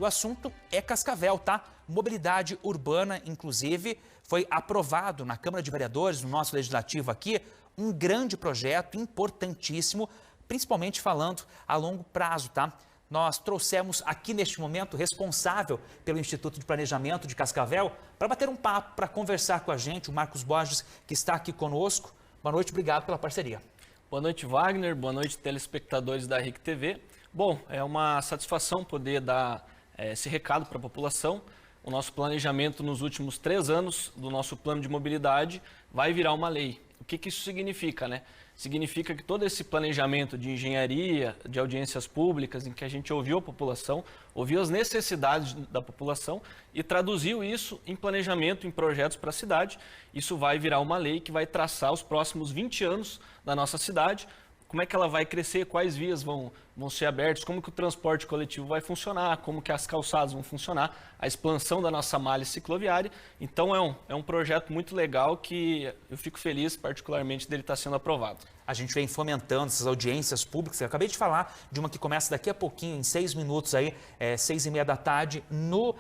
O assunto é Cascavel, tá? Mobilidade urbana, inclusive, foi aprovado na Câmara de Vereadores, no nosso legislativo aqui, um grande projeto importantíssimo, principalmente falando a longo prazo, tá? Nós trouxemos aqui neste momento o responsável pelo Instituto de Planejamento de Cascavel para bater um papo, para conversar com a gente, o Marcos Borges, que está aqui conosco. Boa noite, obrigado pela parceria. Boa noite, Wagner. Boa noite, telespectadores da RIC TV. Bom, é uma satisfação poder dar esse recado para a população. O nosso planejamento nos últimos 3 anos do nosso plano de mobilidade vai virar uma lei. O que isso significa, né? Significa que todo esse planejamento de engenharia, de audiências públicas, em que a gente ouviu a população, ouviu as necessidades da população e traduziu isso em planejamento, em projetos para a cidade. Isso vai virar uma lei que vai traçar os próximos 20 anos da nossa cidade, como é que ela vai crescer, quais vias vão ser abertas, como que o transporte coletivo vai funcionar, como que as calçadas vão funcionar, a expansão da nossa malha cicloviária. Então é um projeto muito legal que eu fico feliz particularmente dele estar sendo aprovado. A gente vem fomentando essas audiências públicas. Eu acabei de falar de uma que começa daqui a pouquinho, em 6 minutos, aí, 6h30 da tarde, no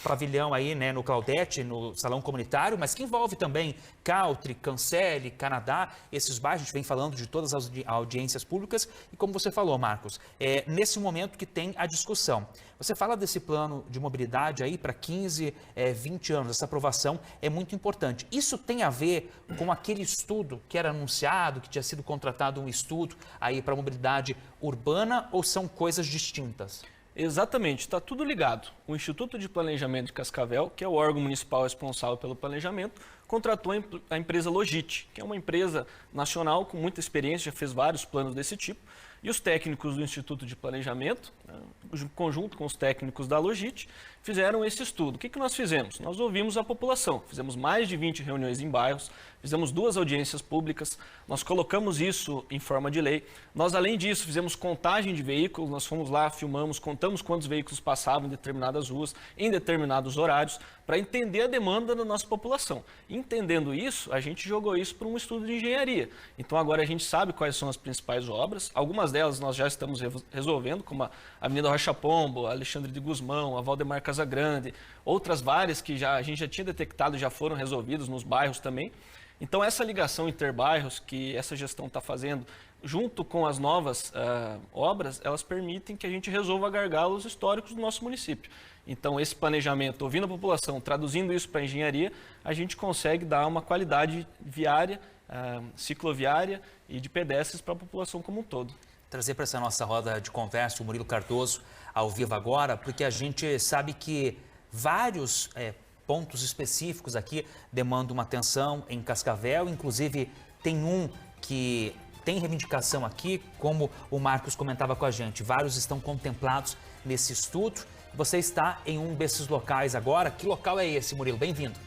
pavilhão, aí, né, no Claudete, no Salão Comunitário, mas que envolve também Caltri, Cancele, Canadá, esses bairros. A gente vem falando de todas as audiências públicas. E como você falou, Marcos, nesse momento que tem a discussão. Você fala desse plano de mobilidade aí para 15, 20 anos, essa aprovação é muito importante. Isso tem a ver com aquele estudo que era anunciado, que tinha sido contratado um estudo aí para mobilidade urbana, ou são coisas distintas? Exatamente, está tudo ligado. O Instituto de Planejamento de Cascavel, que é o órgão municipal responsável pelo planejamento, contratou a empresa Logit, que é uma empresa nacional com muita experiência, já fez vários planos desse tipo. E os técnicos do Instituto de Planejamento, em conjunto com os técnicos da Logit, fizeram esse estudo. O que nós fizemos? Nós ouvimos a população, fizemos mais de 20 reuniões em bairros, fizemos 2 audiências públicas, nós colocamos isso em forma de lei. Nós, além disso, fizemos contagem de veículos, nós fomos lá, filmamos, contamos quantos veículos passavam em determinadas ruas, em determinados horários, para entender a demanda da nossa população. Entendendo isso, a gente jogou isso para um estudo de engenharia. Então agora a gente sabe quais são as principais obras, algumas delas nós já estamos resolvendo, como a Avenida Rocha Pombo, a Alexandre de Gusmão, a Valdemar Casagrande, outras várias que a gente já tinha detectado e já foram resolvidas nos bairros também. Então essa ligação interbairros que essa gestão está fazendo, junto com as novas obras, elas permitem que a gente resolva gargalos históricos do nosso município. Então esse planejamento, ouvindo a população, traduzindo isso para a engenharia, a gente consegue dar uma qualidade viária, cicloviária e de pedestres para a população como um todo. Trazer para essa nossa roda de conversa o Murilo Cardoso ao vivo agora, porque a gente sabe que vários pontos específicos aqui demandam uma atenção em Cascavel, inclusive tem um que tem reivindicação aqui, como o Marcos comentava com a gente, vários estão contemplados nesse estudo. Você está em um desses locais agora. Que local é esse, Murilo? Bem-vindo.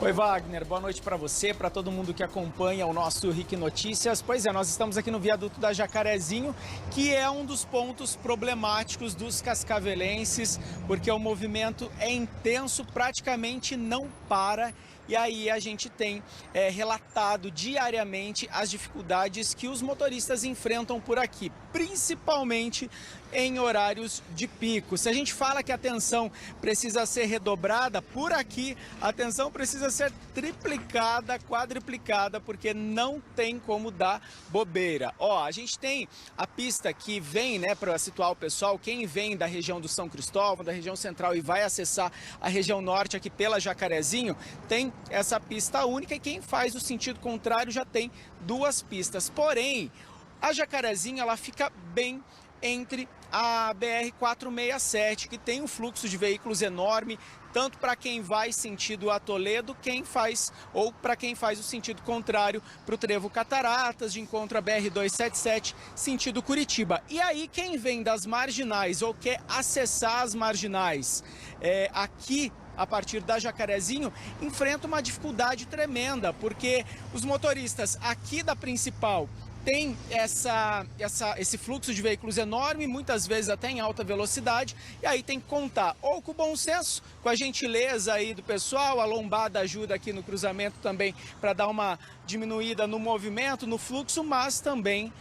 Oi, Wagner, boa noite para você, para todo mundo que acompanha o nosso RIC Notícias. Pois é, nós estamos aqui no viaduto da Jacarezinho, que é um dos pontos problemáticos dos cascavelenses, porque o movimento é intenso, praticamente não para. E aí a gente tem relatado diariamente as dificuldades que os motoristas enfrentam por aqui, principalmente em horários de pico. Se a gente fala que a atenção precisa ser redobrada, por aqui a atenção precisa ser triplicada, quadriplicada, porque não tem como dar bobeira. Ó, a gente tem a pista que vem, né, para situar o pessoal, quem vem da região do São Cristóvão, da região central e vai acessar a região norte aqui pela Jacarezinho, tem essa pista única, e quem faz o sentido contrário já tem 2 pistas. Porém, a Jacarezinho ela fica bem entre a BR-467, que tem um fluxo de veículos enorme, tanto para quem vai sentido a Toledo, ou para quem faz o sentido contrário para o Trevo Cataratas, de encontro a BR-277, sentido Curitiba. E aí quem vem das marginais ou quer acessar as marginais aqui a partir da Jacarezinho, enfrenta uma dificuldade tremenda, porque os motoristas aqui da principal tem esse fluxo de veículos enorme, muitas vezes até em alta velocidade, e aí tem que contar ou com o bom senso, com a gentileza aí do pessoal, a lombada ajuda aqui no cruzamento também para dar uma diminuída no movimento, no fluxo, mas também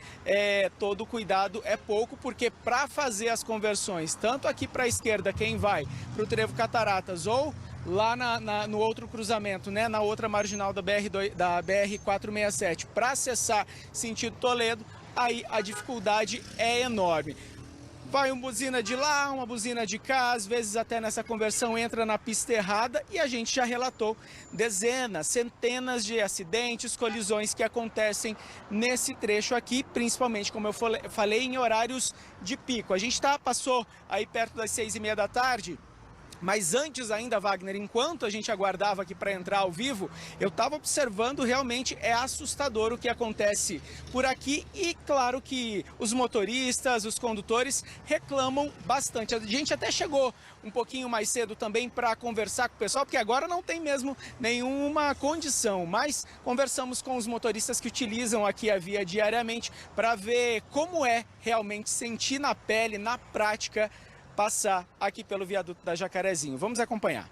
todo cuidado é pouco, porque para fazer as conversões, tanto aqui para a esquerda, quem vai para o Trevo Cataratas ou lá no outro cruzamento, né, na outra marginal da BR-467, para acessar sentido Toledo, aí a dificuldade é enorme. Vai uma buzina de lá, uma buzina de cá, às vezes até nessa conversão entra na pista errada, e a gente já relatou dezenas, centenas de acidentes, colisões que acontecem nesse trecho aqui, principalmente, como eu falei, em horários de pico. A gente passou aí perto das 6h30 da tarde, mas antes ainda, Wagner, enquanto a gente aguardava aqui para entrar ao vivo, eu estava observando, realmente é assustador o que acontece por aqui, e claro que os motoristas, os condutores reclamam bastante. A gente até chegou um pouquinho mais cedo também para conversar com o pessoal, porque agora não tem mesmo nenhuma condição, mas conversamos com os motoristas que utilizam aqui a via diariamente para ver como é realmente sentir na pele, na prática, passar aqui pelo viaduto da Jacarezinho. Vamos acompanhar.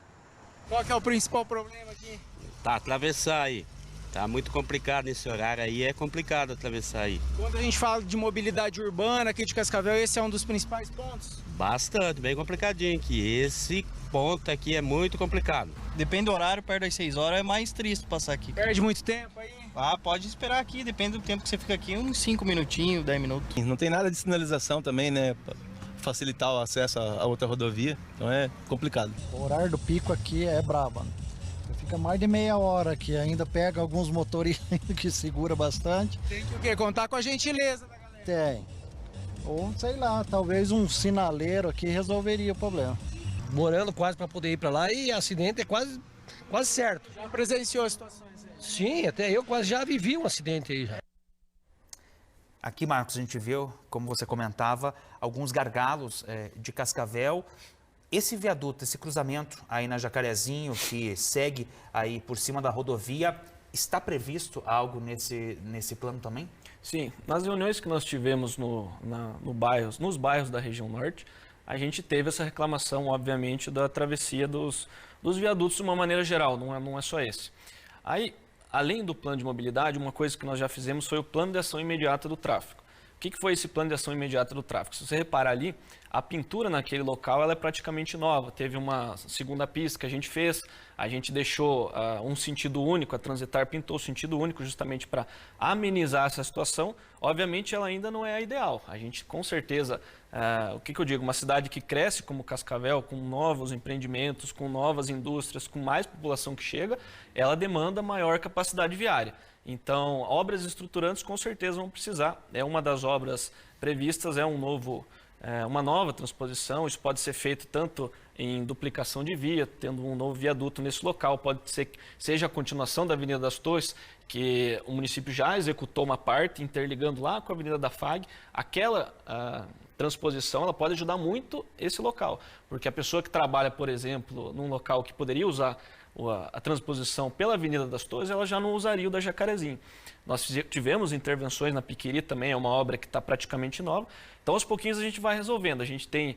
Qual que é o principal problema aqui? Tá, atravessar aí. Tá muito complicado nesse horário aí, é complicado atravessar aí. Quando a gente fala de mobilidade urbana aqui de Cascavel, esse é um dos principais pontos? Bastante, bem complicadinho aqui. Esse ponto aqui é muito complicado. Depende do horário, perto das 6 horas é mais triste passar aqui. Perde muito tempo aí? Ah, pode esperar aqui, depende do tempo que você fica aqui, uns 5 minutinhos, 10 minutos. Não tem nada de sinalização também, né? Facilitar o acesso a outra rodovia, então é complicado. O horário do pico aqui é braba. Fica mais de meia hora aqui, ainda pega alguns motoristas que segura bastante. Tem que o quê? Contar com a gentileza da galera. Tem. Ou sei lá, talvez um sinaleiro aqui resolveria o problema. Morando quase para poder ir para lá, e acidente é quase certo. Já presenciou situações aí? Sim, até eu quase já vivi um acidente aí já. Aqui, Marcos, a gente viu, como você comentava, alguns gargalos de Cascavel. Esse viaduto, esse cruzamento aí na Jacarezinho, que segue aí por cima da rodovia, está previsto algo nesse plano também? Sim, nas reuniões que nós tivemos nos bairros da região norte, a gente teve essa reclamação, obviamente, da travessia dos viadutos de uma maneira geral, não é só esse. Aí, além do plano de mobilidade, uma coisa que nós já fizemos foi o plano de ação imediata do tráfego. O que foi esse plano de ação imediata do tráfego? Se você reparar ali, a pintura naquele local ela é praticamente nova. Teve uma segunda pista que a gente fez, a gente deixou um sentido único, a Transitar pintou o sentido único justamente para amenizar essa situação. Obviamente ela ainda não é a ideal. A gente com certeza, o que eu digo, uma cidade que cresce como Cascavel, com novos empreendimentos, com novas indústrias, com mais população que chega, ela demanda maior capacidade viária. Então, obras estruturantes com certeza vão precisar. É uma das obras previstas, uma nova transposição. Isso pode ser feito tanto em duplicação de via, tendo um novo viaduto nesse local. Pode ser que seja a continuação da Avenida das Torres, que o município já executou uma parte, interligando lá com a Avenida da FAG. Aquela transposição ela pode ajudar muito esse local, porque a pessoa que trabalha, por exemplo, num local que poderia usar a transposição pela Avenida das Torres, ela já não usaria o da Jacarezinho. Nós tivemos intervenções na Piquiri também, é uma obra que está praticamente nova. Então, aos pouquinhos a gente vai resolvendo. A gente tem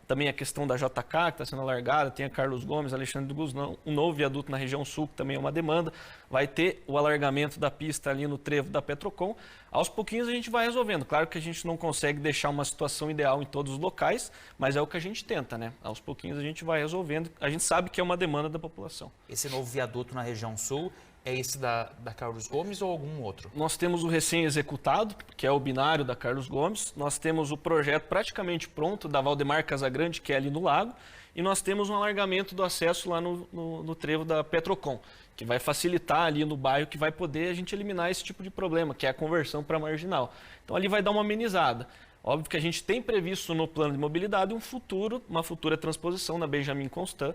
também a questão da JK, que está sendo alargada, tem a Carlos Gomes, Alexandre do Guzmão, um novo viaduto na região sul, que também é uma demanda. Vai ter o alargamento da pista ali no trevo da Petrocom. Aos pouquinhos a gente vai resolvendo. Claro que a gente não consegue deixar uma situação ideal em todos os locais, mas é o que a gente tenta, né? Aos pouquinhos a gente vai resolvendo. A gente sabe que é uma demanda da população. Esse novo viaduto na região sul é esse da Carlos Gomes ou algum outro? Nós temos o recém-executado, que é o binário da Carlos Gomes. Nós temos o projeto praticamente pronto da Valdemar Casagrande, que é ali no lago. E nós temos um alargamento do acesso lá no trevo da Petrocom, que vai facilitar ali no bairro, que vai poder a gente eliminar esse tipo de problema, que é a conversão para marginal. Então ali vai dar uma amenizada. Óbvio que a gente tem previsto no plano de mobilidade uma futura transposição na Benjamin Constant.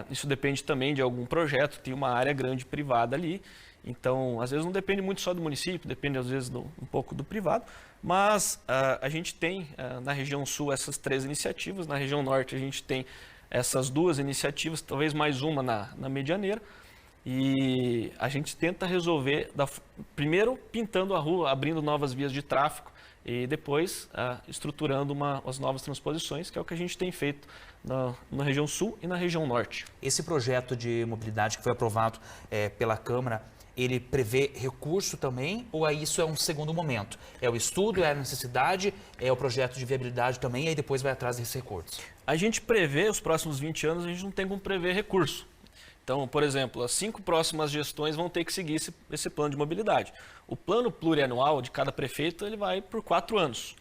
Isso depende também de algum projeto, tem uma área grande privada ali. Então, às vezes não depende muito só do município, depende às vezes um pouco do privado. Mas a gente tem na região sul essas 3 iniciativas, na região norte a gente tem essas 2 iniciativas, talvez mais uma na Medianeira. e a gente tenta resolver primeiro pintando a rua, abrindo novas vias de tráfego e depois estruturando as novas transposições, que é o que a gente tem feito na região sul e na região norte. Esse projeto de mobilidade que foi aprovado pela Câmara, ele prevê recurso também ou aí isso é um segundo momento? É o estudo, é a necessidade, é o projeto de viabilidade também e aí depois vai atrás desses recursos? A gente prevê, os próximos 20 anos, a gente não tem como prever recurso. Então, por exemplo, as 5 próximas gestões vão ter que seguir esse plano de mobilidade. O plano plurianual de cada prefeito ele vai por 4 anos.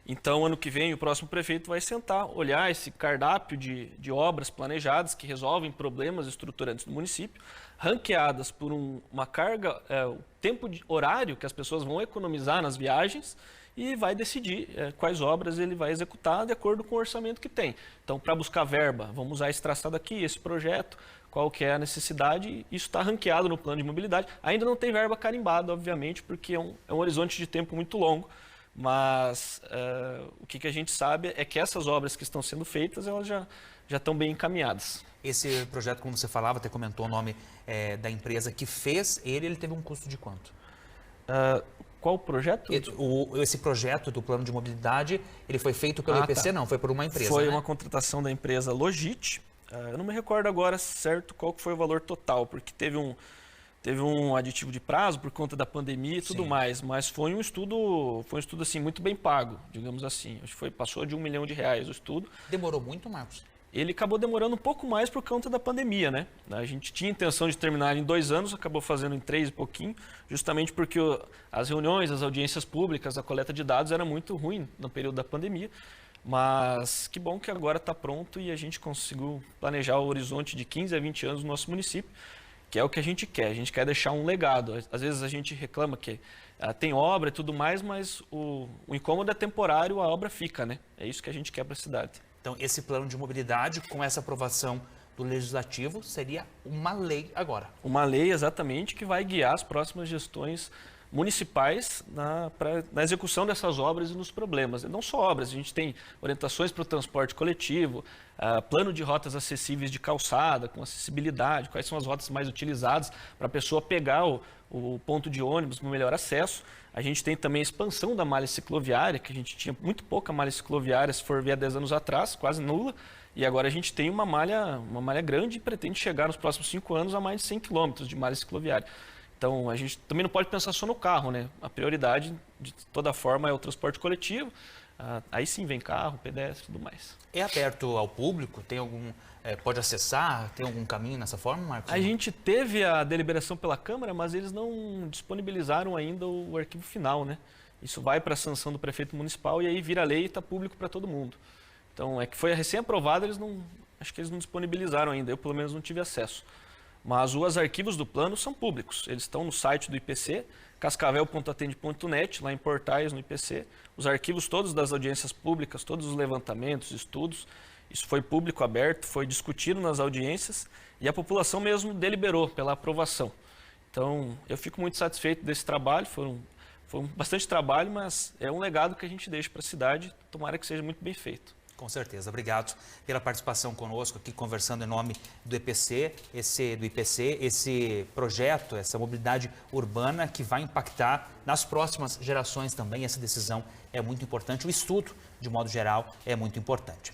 Então, ano que vem, o próximo prefeito vai sentar, olhar esse cardápio de obras planejadas que resolvem problemas estruturantes do município, ranqueadas por uma carga, o tempo horário que as pessoas vão economizar nas viagens e vai decidir quais obras ele vai executar de acordo com o orçamento que tem. Então, para buscar verba, vamos usar esse traçado aqui, esse projeto, qual que é a necessidade, isso está ranqueado no plano de mobilidade. Ainda não tem verba carimbada, obviamente, porque é um horizonte de tempo muito longo, mas o que a gente sabe é que essas obras que estão sendo feitas, elas já estão bem encaminhadas. Esse projeto, como você falava, até comentou o nome da empresa que fez, ele teve um custo de quanto? Qual o projeto? Esse projeto do plano de mobilidade, ele foi feito pelo IPC? Não, foi por uma empresa, Foi né? uma contratação da empresa Logit. Eu não me recordo agora certo qual que foi o valor total, porque teve um aditivo de prazo por conta da pandemia e tudo mais, mas foi um estudo assim, muito bem pago, digamos assim. Acho que passou de R$1 milhão o estudo. Demorou muito, Marcos? Ele acabou demorando um pouco mais por conta da pandemia, né? A gente tinha intenção de terminar em 2 anos, acabou fazendo em 3 e pouquinho, justamente porque as reuniões, as audiências públicas, a coleta de dados era muito ruim no período da pandemia. Mas que bom que agora está pronto e a gente conseguiu planejar o horizonte de 15 a 20 anos no nosso município, que é o que a gente quer. A gente quer deixar um legado. Às vezes a gente reclama que tem obra e tudo mais, mas o incômodo é temporário, a obra fica, né? É isso que a gente quer para a cidade. Então, esse plano de mobilidade, com essa aprovação do Legislativo, seria uma lei agora. Uma lei, exatamente, que vai guiar as próximas gestões municipais na execução dessas obras e nos problemas. Não só obras, a gente tem orientações para o transporte coletivo, plano de rotas acessíveis de calçada, com acessibilidade, quais são as rotas mais utilizadas para a pessoa pegar o ponto de ônibus com melhor acesso. A gente tem também a expansão da malha cicloviária, que a gente tinha muito pouca malha cicloviária, se for ver há 10 anos atrás, quase nula, e agora a gente tem uma malha grande e pretende chegar nos próximos 5 anos a mais de 100 quilômetros de malha cicloviária. Então, a gente também não pode pensar só no carro, né? A prioridade, de toda forma, é o transporte coletivo. Aí sim vem carro, pedestre e tudo mais. É aberto ao público? Tem pode acessar? Tem algum caminho nessa forma, Marcos? A gente teve a deliberação pela Câmara, mas eles não disponibilizaram ainda o arquivo final, né? Isso vai para a sanção do prefeito municipal e aí vira lei e está público para todo mundo. Então, é que foi recém-aprovado, acho que eles não disponibilizaram ainda, eu pelo menos não tive acesso. Mas os arquivos do plano são públicos, eles estão no site do IPC, cascavel.atende.net, lá em portais no IPC. Os arquivos todos das audiências públicas, todos os levantamentos, estudos, isso foi público, aberto, foi discutido nas audiências e a população mesmo deliberou pela aprovação. Então, eu fico muito satisfeito desse trabalho, foi bastante trabalho, mas é um legado que a gente deixa para a cidade, tomara que seja muito bem feito. Com certeza. Obrigado pela participação conosco aqui, conversando em nome do IPC, esse projeto, essa mobilidade urbana que vai impactar nas próximas gerações também. Essa decisão é muito importante. O estudo, de modo geral, é muito importante.